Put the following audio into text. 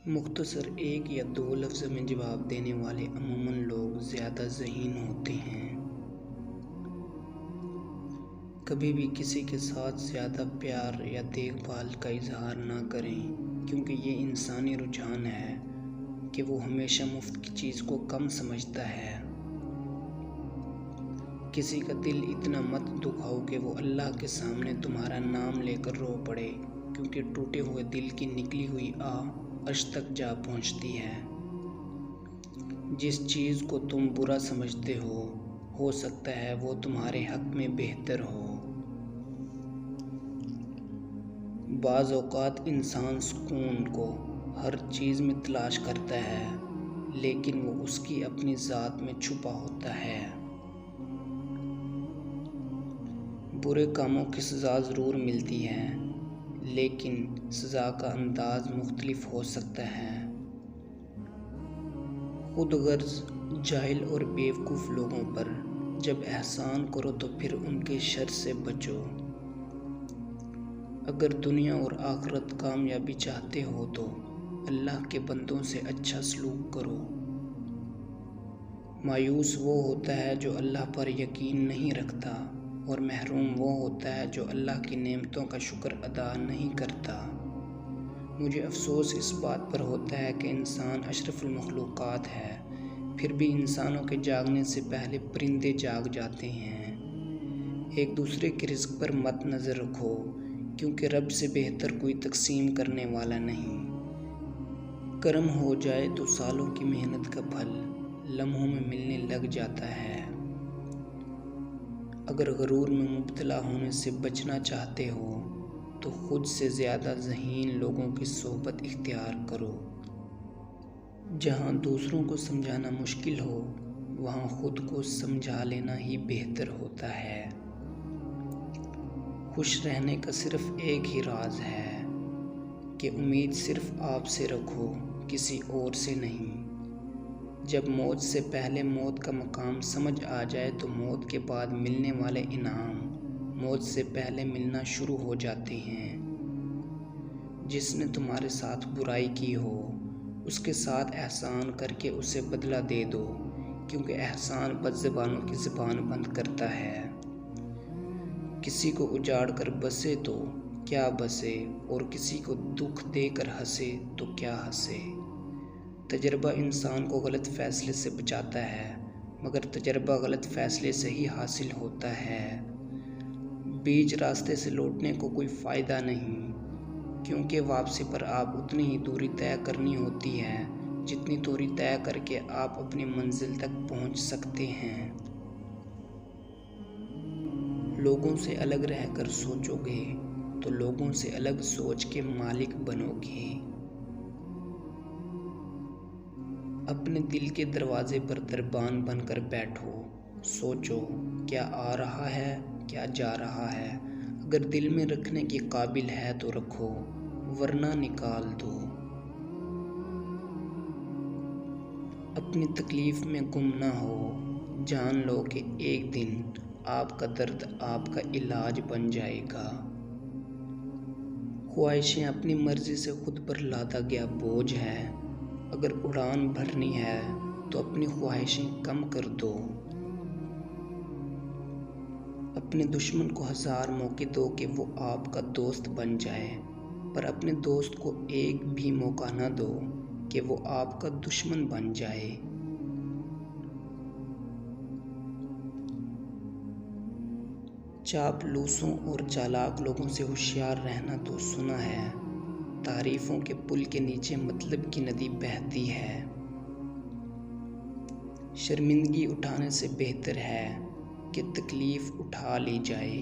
مختصر ایک یا دو لفظ میں جواب دینے والے عموماً لوگ زیادہ ذہین ہوتے ہیں۔ کبھی بھی کسی کے ساتھ زیادہ پیار یا دیکھ بھال کا اظہار نہ کریں، کیونکہ یہ انسانی رجحان ہے کہ وہ ہمیشہ مفت کی چیز کو کم سمجھتا ہے۔ کسی کا دل اتنا مت دکھاؤ کہ وہ اللہ کے سامنے تمہارا نام لے کر رو پڑے، کیونکہ ٹوٹے ہوئے دل کی نکلی ہوئی آہ عرش تک جا پہنچتی ہے۔ جس چیز کو تم برا سمجھتے ہو سکتا ہے وہ تمہارے حق میں بہتر ہو۔ بعض اوقات انسان سکون کو ہر چیز میں تلاش کرتا ہے، لیکن وہ اس کی اپنی ذات میں چھپا ہوتا ہے۔ برے کاموں کی سزا ضرور ملتی ہے، لیکن سزا کا انداز مختلف ہو سکتا ہے۔ خود غرض، جاہل اور بیوقوف لوگوں پر جب احسان کرو تو پھر ان کے شر سے بچو۔ اگر دنیا اور آخرت کامیابی چاہتے ہو تو اللہ کے بندوں سے اچھا سلوک کرو۔ مایوس وہ ہوتا ہے جو اللہ پر یقین نہیں رکھتا، اور محروم وہ ہوتا ہے جو اللہ کی نعمتوں کا شکر ادا نہیں کرتا۔ مجھے افسوس اس بات پر ہوتا ہے کہ انسان اشرف المخلوقات ہے، پھر بھی انسانوں کے جاگنے سے پہلے پرندے جاگ جاتے ہیں۔ ایک دوسرے کے رزق پر مت نظر رکھو، کیونکہ رب سے بہتر کوئی تقسیم کرنے والا نہیں۔ کرم ہو جائے تو سالوں کی محنت کا پھل لمحوں میں ملنے لگ جاتا ہے۔ اگر غرور میں مبتلا ہونے سے بچنا چاہتے ہو تو خود سے زیادہ ذہین لوگوں کی صحبت اختیار کرو۔ جہاں دوسروں کو سمجھانا مشکل ہو، وہاں خود کو سمجھا لینا ہی بہتر ہوتا ہے۔ خوش رہنے کا صرف ایک ہی راز ہے کہ امید صرف آپ سے رکھو، کسی اور سے نہیں۔ جب موت سے پہلے موت کا مقام سمجھ آ جائے تو موت کے بعد ملنے والے انعام موت سے پہلے ملنا شروع ہو جاتے ہیں۔ جس نے تمہارے ساتھ برائی کی ہو، اس کے ساتھ احسان کر کے اسے بدلہ دے دو، کیونکہ احسان بد زبانوں کی زبان بند کرتا ہے۔ کسی کو اجاڑ کر بسے تو کیا بسے، اور کسی کو دکھ دے کر ہنسے تو کیا ہنسے۔ تجربہ انسان کو غلط فیصلے سے بچاتا ہے، مگر تجربہ غلط فیصلے سے ہی حاصل ہوتا ہے۔ بیچ راستے سے لوٹنے کو کوئی فائدہ نہیں، کیونکہ واپسی پر آپ اتنی ہی دوری طے کرنی ہوتی ہے جتنی دوری طے کر کے آپ اپنی منزل تک پہنچ سکتے ہیں۔ لوگوں سے الگ رہ کر سوچو گے تو لوگوں سے الگ سوچ کے مالک بنو گے۔ اپنے دل کے دروازے پر دربان بن کر بیٹھو، سوچو کیا آ رہا ہے، کیا جا رہا ہے۔ اگر دل میں رکھنے کے قابل ہے تو رکھو، ورنہ نکال دو۔ اپنی تکلیف میں گم نہ ہو، جان لو کہ ایک دن آپ کا درد آپ کا علاج بن جائے گا۔ خواہشیں اپنی مرضی سے خود پر لادا گیا بوجھ ہے۔ اگر اڑان بھرنی ہے تو اپنی خواہشیں کم کر دو۔ اپنے دشمن کو 1000 موقع دو کہ وہ آپ کا دوست بن جائے، پر اپنے دوست کو ایک بھی موقع نہ دو کہ وہ آپ کا دشمن بن جائے۔ چاپلوسوں اور چالاک لوگوں سے ہوشیار رہنا تو سنا ہے، تعریفوں کے پل کے نیچے مطلب کی ندی بہتی ہے۔ شرمندگی اٹھانے سے بہتر ہے کہ تکلیف اٹھا لی جائے۔